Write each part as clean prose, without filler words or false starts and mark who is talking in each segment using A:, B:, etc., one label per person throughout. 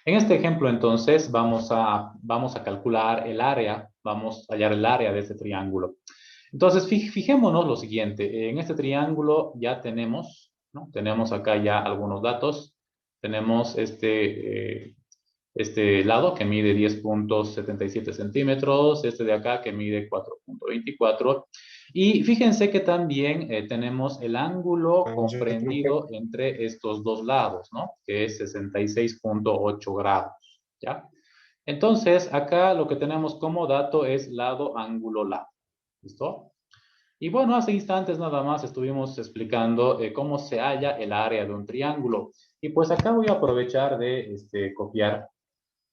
A: En este ejemplo, entonces, vamos a calcular el área, vamos a hallar el área de este triángulo. Entonces, fijémonos lo siguiente. En este triángulo ya tenemos, ¿no? Tenemos acá ya algunos datos. Tenemos este lado que mide 10.77 centímetros, este de acá que mide 4.24. Y fíjense que también tenemos el ángulo comprendido entre estos dos lados, ¿no? Que es 66.8 grados, ¿ya? Entonces, acá lo que tenemos como dato es lado, ángulo, lado. ¿Listo? Y bueno, hace instantes nada más estuvimos explicando cómo se halla el área de un triángulo. Y pues acá voy a aprovechar de copiar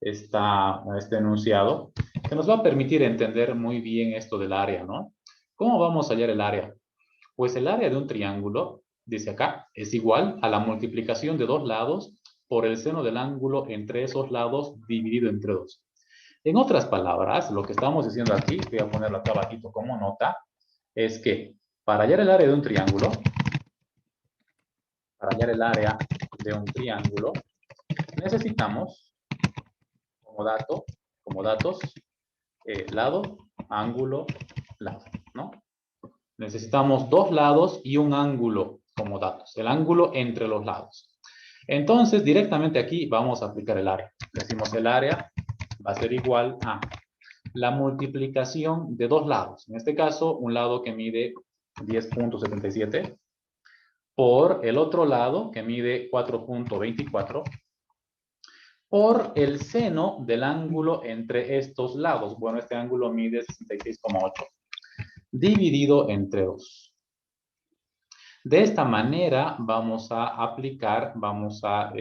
A: este enunciado que nos va a permitir entender muy bien esto del área, ¿no? ¿Cómo vamos a hallar el área? Pues el área de un triángulo, dice acá, es igual a la multiplicación de dos lados por el seno del ángulo entre esos lados dividido entre dos. En otras palabras, lo que estamos diciendo aquí, voy a ponerlo acá abajito como nota, es que para hallar el área de un triángulo, necesitamos como datos, lado, ángulo, lado, ¿no? Necesitamos dos lados y un ángulo como datos, el ángulo entre los lados. Entonces, directamente aquí vamos a aplicar el área. Decimos el área va a ser igual a la multiplicación de dos lados. En este caso, un lado que mide 10.77 por el otro lado que mide 4.24 por el seno del ángulo entre estos lados. Bueno, este ángulo mide 66,8 dividido entre 2. De esta manera vamos a aplicar, vamos a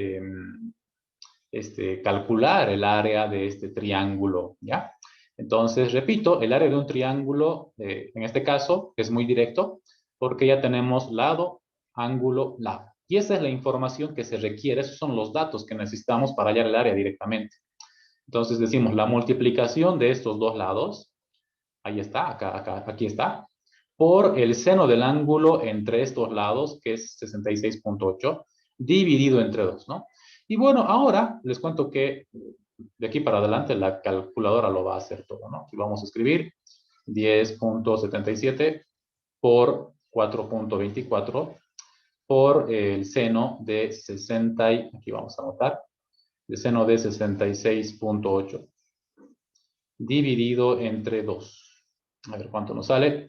A: calcular el área de este triángulo, ¿ya? Entonces, repito, el área de un triángulo, en este caso, es muy directo porque ya tenemos lado, ángulo, lado. Y esa es la información que se requiere, esos son los datos que necesitamos para hallar el área directamente. Entonces decimos la multiplicación de estos dos lados, ahí está, aquí está, por el seno del ángulo entre estos lados, que es 66.8, dividido entre 2, ¿no? Y bueno, ahora les cuento que de aquí para adelante la calculadora lo va a hacer todo, ¿no? Aquí vamos a escribir 10.77 por 4.24 por el seno de 60, aquí vamos a anotar, el seno de 66.8 dividido entre 2. A ver cuánto nos sale.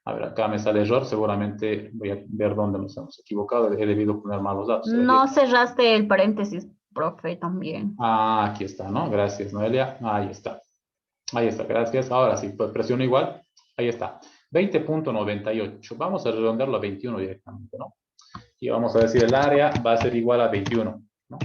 A: A ver, acá me sale error. Seguramente voy a ver dónde nos hemos equivocado. He debido poner mal los datos.
B: No cerraste el paréntesis, profe, también.
A: Ah, aquí está, ¿no? Gracias, Noelia. Ahí está. Ahí está, gracias. Ahora sí, pues presiono igual. Ahí está. 20.98. Vamos a redondearlo a 21 directamente, ¿no? Y vamos a decir el área va a ser igual a 21, ¿no?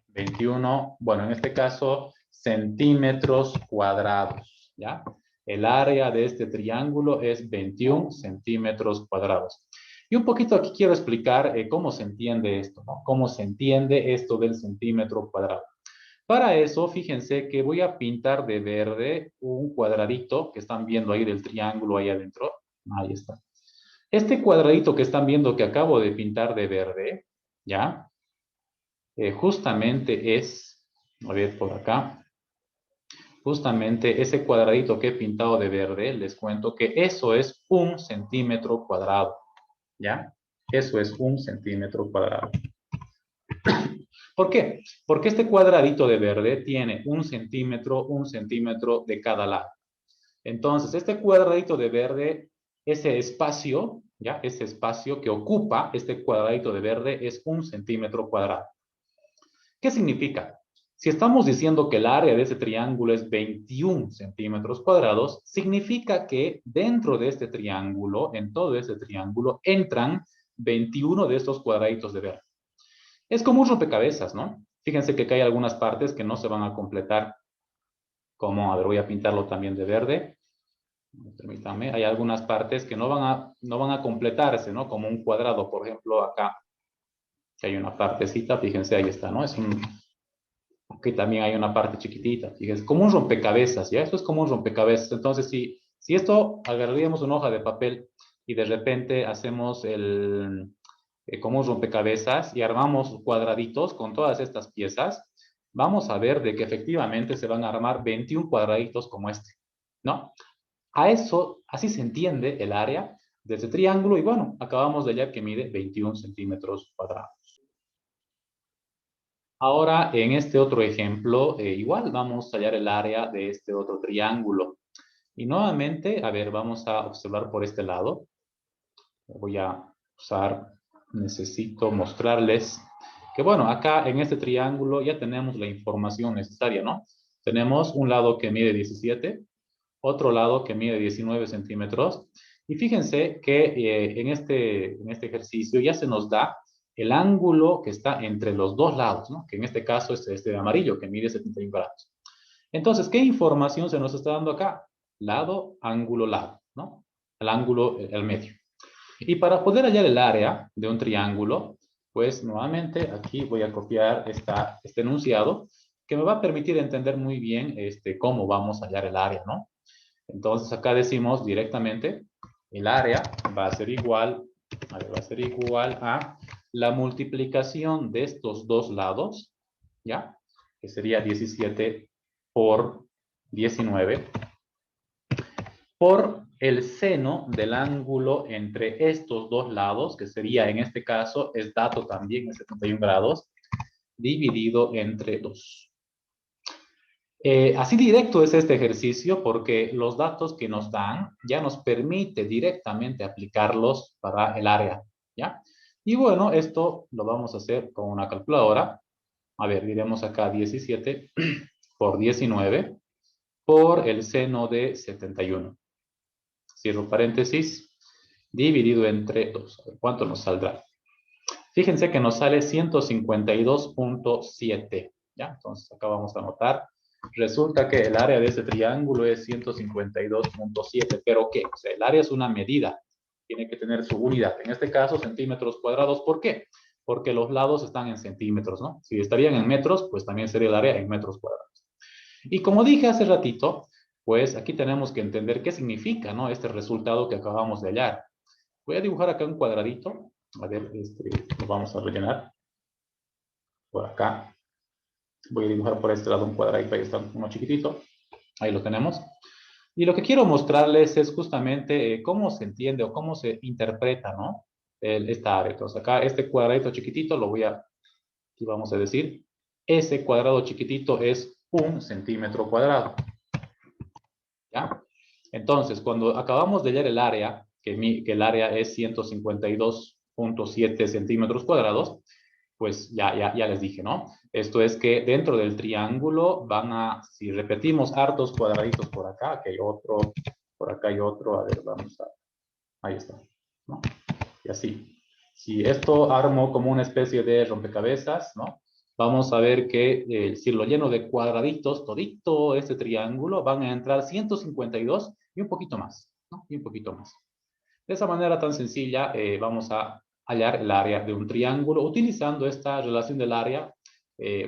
A: 21, bueno, en este caso, centímetros cuadrados, ¿ya? El área de este triángulo es 21 centímetros cuadrados. Y un poquito aquí quiero explicar cómo se entiende esto, ¿no? Cómo se entiende esto del centímetro cuadrado. Para eso, fíjense que voy a pintar de verde un cuadradito que están viendo ahí del triángulo ahí adentro. Ahí está. Este cuadradito que están viendo que acabo de pintar de verde, ¿ya? Justamente es, a ver por acá, justamente ese cuadradito que he pintado de verde, les cuento que eso es 1 centímetro cuadrado, ¿ya? Eso es 1 centímetro cuadrado. ¿Por qué? Porque este cuadradito de verde tiene 1 centímetro de cada lado. Entonces, este cuadradito de verde, ese espacio, ¿ya? Ese espacio que ocupa este cuadradito de verde es 1 centímetro cuadrado. ¿Qué significa? Si estamos diciendo que el área de ese triángulo es 21 centímetros cuadrados, significa que dentro de este triángulo, en todo este triángulo, entran 21 de estos cuadraditos de verde. Es como un rompecabezas, ¿no? Fíjense que acá hay algunas partes que no se van a completar, como, a ver, voy a pintarlo también de verde. Permítanme, hay algunas partes que no van a completarse, ¿no? Como un cuadrado, por ejemplo, acá, que hay una partecita, fíjense, ahí está, ¿no? Aquí también hay una parte chiquitita, fíjense, como un rompecabezas, ¿ya? Esto es como un rompecabezas. Entonces, si esto agarraríamos una hoja de papel y de repente hacemos como un rompecabezas y armamos cuadraditos con todas estas piezas, vamos a ver de que efectivamente se van a armar 21 cuadraditos como este, ¿no? A eso, así se entiende el área de este triángulo y bueno, acabamos de hallar que mide 21 centímetros cuadrados. Ahora, en este otro ejemplo, igual vamos a hallar el área de este otro triángulo. Y nuevamente, a ver, vamos a observar por este lado. Voy a usar, necesito mostrarles que bueno, acá en este triángulo ya tenemos la información necesaria, ¿no? Tenemos un lado que mide 17, otro lado que mide 19 centímetros. Y fíjense que en este ejercicio ya se nos da el ángulo que está entre los dos lados, ¿no? Que en este caso es este de amarillo, que mide 71 grados. Entonces, ¿qué información se nos está dando acá? Lado, ángulo, lado, ¿no? El ángulo, el medio. Y para poder hallar el área de un triángulo, pues nuevamente aquí voy a copiar este enunciado que me va a permitir entender muy bien cómo vamos a hallar el área, ¿no? Entonces acá decimos directamente, el área va a ser igual, a la multiplicación de estos dos lados, ¿ya? Que sería 17 por 19, por el seno del ángulo entre estos dos lados, que sería en este caso, es dato también, es 71 grados, dividido entre 2. Así directo es este ejercicio porque los datos que nos dan ya nos permite directamente aplicarlos para el área, ¿ya? Y bueno, esto lo vamos a hacer con una calculadora. A ver, diremos acá 17 por 19 por el seno de 71. Cierro paréntesis, dividido entre 2. A ver, ¿cuánto nos saldrá? Fíjense que nos sale 152.7, ¿ya? Entonces acá vamos a anotar. Resulta que el área de ese triángulo es 152.7, pero ¿qué? O sea, el área es una medida, tiene que tener su unidad. En este caso, centímetros cuadrados. ¿Por qué? Porque los lados están en centímetros, ¿no? Si estarían en metros, pues también sería el área en metros cuadrados. Y como dije hace ratito, pues aquí tenemos que entender qué significa, ¿no? Este resultado que acabamos de hallar. Voy a dibujar acá un cuadradito. A ver, lo vamos a rellenar por acá. Voy a dibujar por este lado un cuadradito, ahí está uno chiquitito. Ahí lo tenemos. Y lo que quiero mostrarles es justamente cómo se entiende o cómo se interpreta, ¿no? Esta área. Entonces acá este cuadradito chiquitito lo voy a, aquí vamos a decir, ese cuadrado chiquitito es 1 centímetro cuadrado. ¿Ya? Entonces, cuando acabamos de hallar el área, que el área es 152.7 centímetros cuadrados, pues ya les dije, ¿no? Esto es que dentro del triángulo van a, si repetimos hartos cuadraditos por acá, que hay otro, por acá hay otro, a ver, vamos a, ahí está, ¿no? Y así. Si esto armo como una especie de rompecabezas, ¿no? Vamos a ver que si lo lleno de cuadraditos, todito este triángulo, van a entrar 152 y un poquito más, ¿no? Y un poquito más. De esa manera tan sencilla vamos a hallar el área de un triángulo utilizando esta relación del área,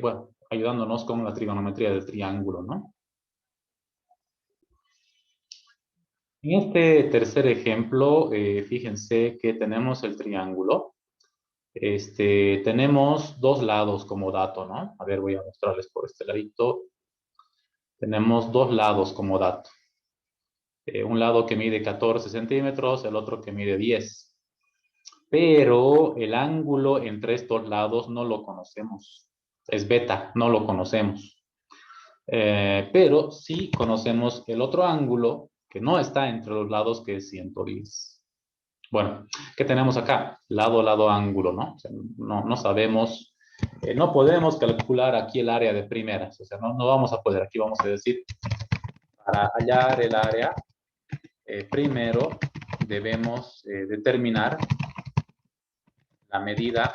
A: bueno, ayudándonos con la trigonometría del triángulo, ¿no? En este tercer ejemplo, fíjense que tenemos el triángulo. Tenemos dos lados como dato, ¿no? A ver, voy a mostrarles por este ladito. Tenemos dos lados como dato. Un lado que mide 14 centímetros, el otro que mide 10. Pero el ángulo entre estos lados no lo conocemos. Es beta, no lo conocemos. Pero sí conocemos el otro ángulo que no está entre los lados, que es 110. Bueno, ¿qué tenemos acá? Lado, lado, ángulo, ¿no? O sea, no sabemos, no podemos calcular aquí el área de primeras. O sea, no vamos a poder. Aquí vamos a decir, para hallar el área, primero debemos determinar la medida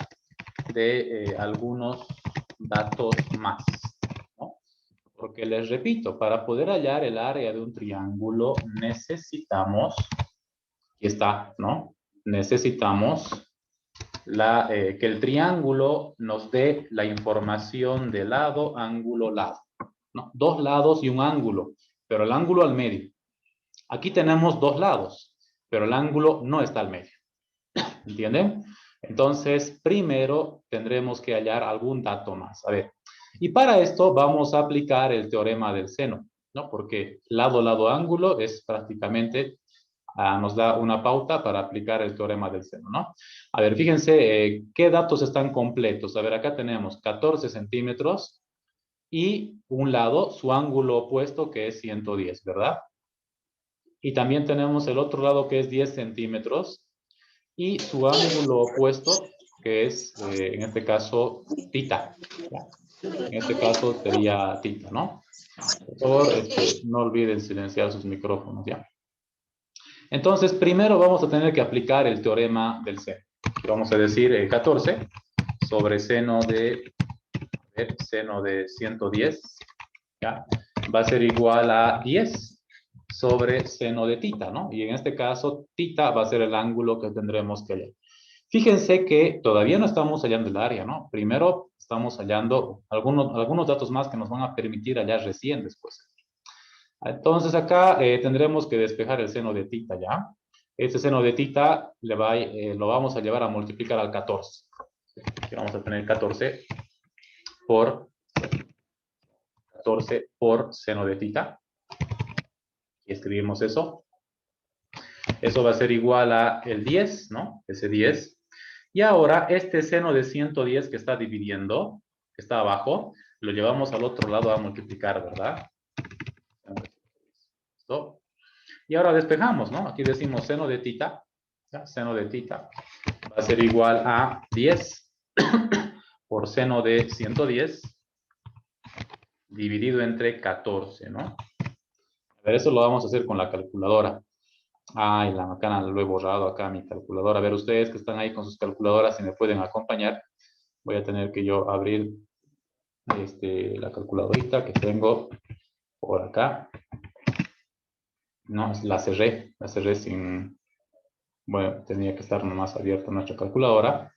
A: de algunos datos más, ¿no? Porque les repito, para poder hallar el área de un triángulo necesitamos, aquí está, ¿no? Necesitamos que el triángulo nos dé la información de lado, ángulo, lado, ¿no? Dos lados y un ángulo, pero el ángulo al medio. Aquí tenemos dos lados, pero el ángulo no está al medio. ¿Entienden? Entonces, primero tendremos que hallar algún dato más. A ver, y para esto vamos a aplicar el teorema del seno, ¿no? Porque lado, lado, ángulo es prácticamente, nos da una pauta para aplicar el teorema del seno, ¿no? A ver, fíjense qué datos están completos. A ver, acá tenemos 14 centímetros y un lado, su ángulo opuesto, que es 110, ¿verdad? Y también tenemos el otro lado, que es 10 centímetros y su ángulo opuesto, que es, en este caso, tita. ¿Ya? En este caso sería tita, ¿no? Por favor, no olviden silenciar sus micrófonos, ¿ya? Entonces, primero vamos a tener que aplicar el teorema del seno. Vamos a decir 14 sobre seno de 110, ¿ya? Va a ser igual a 10 sobre seno de tita, ¿no? Y en este caso, tita va a ser el ángulo que tendremos que hallar. Fíjense que todavía no estamos hallando el área, ¿no? Primero estamos hallando algunos datos más que nos van a permitir hallar recién después. Entonces acá tendremos que despejar el seno de tita, ¿ya? Este seno de tita lo vamos a llevar a multiplicar al 14. Aquí vamos a tener 14 por seno de tita. Y escribimos eso. Eso va a ser igual a el 10, ¿no? Ese 10. Y ahora este seno de 110 que está dividiendo, que está abajo, lo llevamos al otro lado a multiplicar, ¿verdad? ¿Listo? Y ahora despejamos, ¿no? Aquí decimos seno de tita. ¿Ya? Seno de tita va a ser igual a 10 por seno de 110 dividido entre 14, ¿no? A ver, eso lo vamos a hacer con la calculadora. Ay, la macana lo he borrado acá mi calculadora. A ver, ustedes que están ahí con sus calculadoras, si me pueden acompañar, voy a tener que yo abrir la calculadorita que tengo por acá. No, la cerré sin, bueno, tenía que estar nomás abierta nuestra calculadora.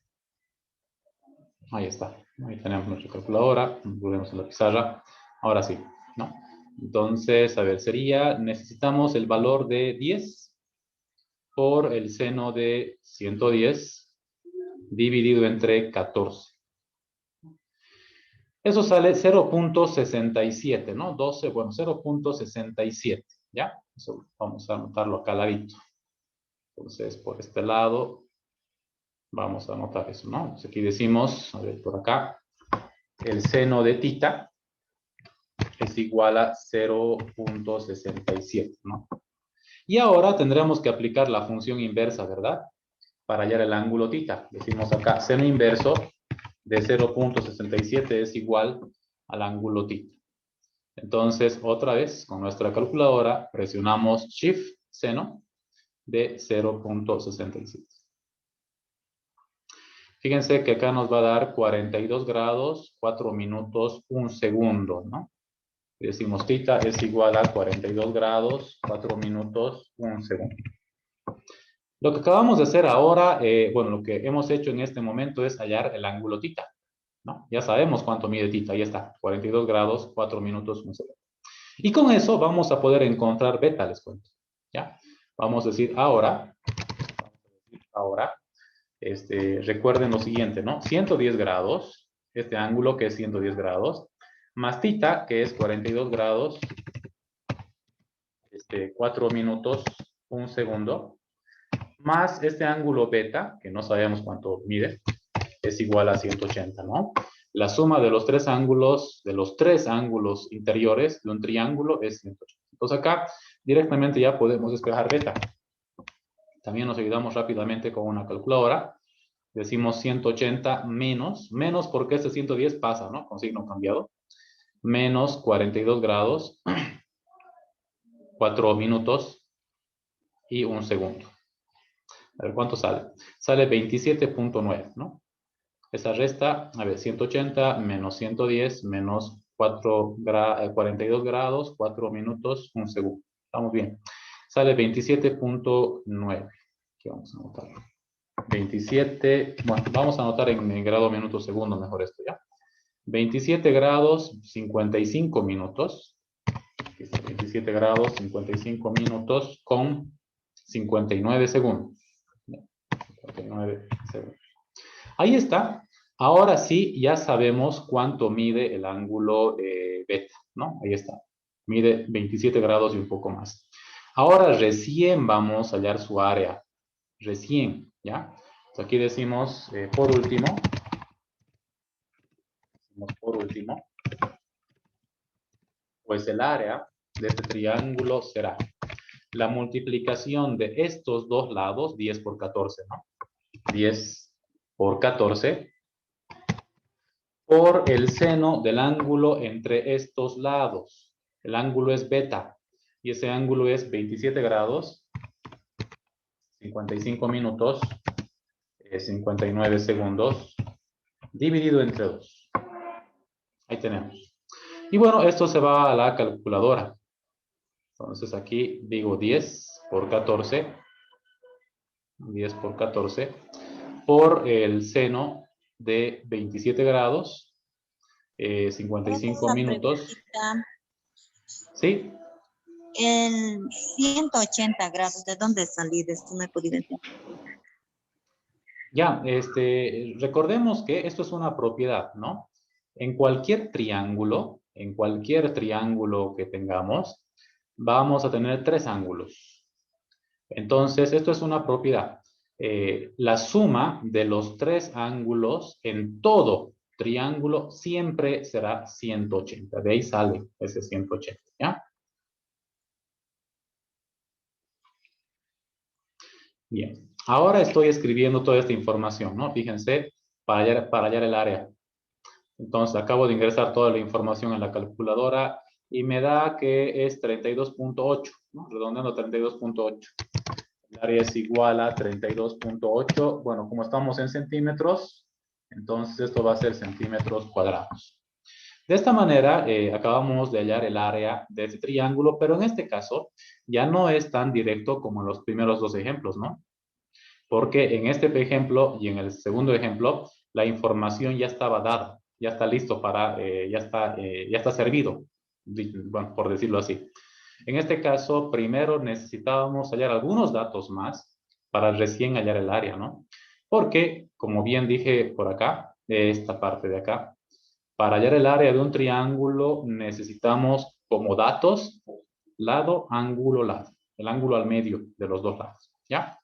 A: Ahí está, ahí tenemos nuestra calculadora, volvemos a la pizarra. Ahora sí, ¿no? Entonces, a ver, necesitamos el valor de 10 por el seno de 110 dividido entre 14. Eso sale 0.67, ¿no? 12, bueno, 0.67, ¿ya? Eso vamos a anotarlo acá al ladito. Entonces, por este lado, vamos a anotar eso, ¿no? Entonces, aquí decimos, a ver, por acá, el seno de tita es igual a 0.67, ¿no? Y ahora tendremos que aplicar la función inversa, ¿verdad? Para hallar el ángulo tita. Decimos acá, seno inverso de 0.67 es igual al ángulo tita. Entonces, otra vez, con nuestra calculadora, presionamos Shift seno de 0.67. Fíjense que acá nos va a dar 42 grados, 4 minutos, 1 segundo, ¿no? Y decimos tita es igual a 42 grados, 4 minutos, 1 segundo. Lo que acabamos de hacer ahora, bueno, lo que hemos hecho en este momento es hallar el ángulo tita, ¿no? Ya sabemos cuánto mide tita, ahí está, 42 grados, 4 minutos, 1 segundo. Y con eso vamos a poder encontrar beta, les cuento, ¿ya? Vamos a decir ahora, recuerden lo siguiente, ¿no? 110 grados, este ángulo que es 110 grados, más tita, que es 42 grados, 4 minutos, 1 segundo, más este ángulo beta, que no sabemos cuánto mide, es igual a 180, ¿no? La suma de los tres ángulos interiores de un triángulo es 180. Entonces acá directamente ya podemos despejar beta. También nos ayudamos rápidamente con una calculadora. Decimos 180 menos porque este 110 pasa, ¿no? Con signo cambiado. Menos 42 grados, 4 minutos y 1 segundo. A ver, ¿cuánto sale? Sale 27.9, ¿no? Esa resta, a ver, 180 menos 110 menos 42 grados, 4 minutos, 1 segundo. Estamos bien. Sale 27.9. Aquí vamos a anotarlo. 27, bueno, vamos a anotar en grado, minuto, segundo, mejor esto, ¿ya? 27 grados, 55 minutos. Aquí está, 27 grados, 55 minutos con 59 segundos. 59 segundos. Ahí está. Ahora sí, ya sabemos cuánto mide el ángulo beta, ¿no? Ahí está. Mide 27 grados y un poco más. Ahora recién vamos a hallar su área. Recién, ¿ya? Entonces aquí decimos, por último, pues el área de este triángulo será la multiplicación de estos dos lados, 10 por 14, ¿no? 10 por 14, por el seno del ángulo entre estos lados. El ángulo es beta, y ese ángulo es 27 grados, 55 minutos, 59 segundos, dividido entre 2. Ahí tenemos. Y bueno, esto se va a la calculadora. Entonces aquí digo 10 por 14, 10 por 14, por el seno de 27 grados, 55
C: Esa
A: minutos.
C: preguntita,
A: ¿Sí?
C: el 180 grados, ¿de dónde salí? De esto me puedo identificar.
A: Ya, recordemos que esto es una propiedad, ¿no? En cualquier triángulo que tengamos, vamos a tener tres ángulos. Entonces, esto es una propiedad. La suma de los tres ángulos en todo triángulo siempre será 180. De ahí sale ese 180, ¿ya? Bien. Ahora estoy escribiendo toda esta información, ¿no? Fíjense, para hallar el área. Entonces, acabo de ingresar toda la información en la calculadora y me da que es 32.8, ¿no? Redondeando 32.8. El área es igual a 32.8. Bueno, como estamos en centímetros, entonces esto va a ser centímetros cuadrados. De esta manera, acabamos de hallar el área de este triángulo, pero en este caso ya no es tan directo como en los primeros dos ejemplos, ¿no? Porque en este ejemplo y en el segundo ejemplo, la información ya estaba dada, ya está listo para, ya está servido, bueno, por decirlo así. En este caso, primero necesitábamos hallar algunos datos más para recién hallar el área, ¿no? Porque, como bien dije por acá, esta parte de acá, para hallar el área de un triángulo necesitamos como datos lado, ángulo, lado. El ángulo al medio de los dos lados, ¿ya?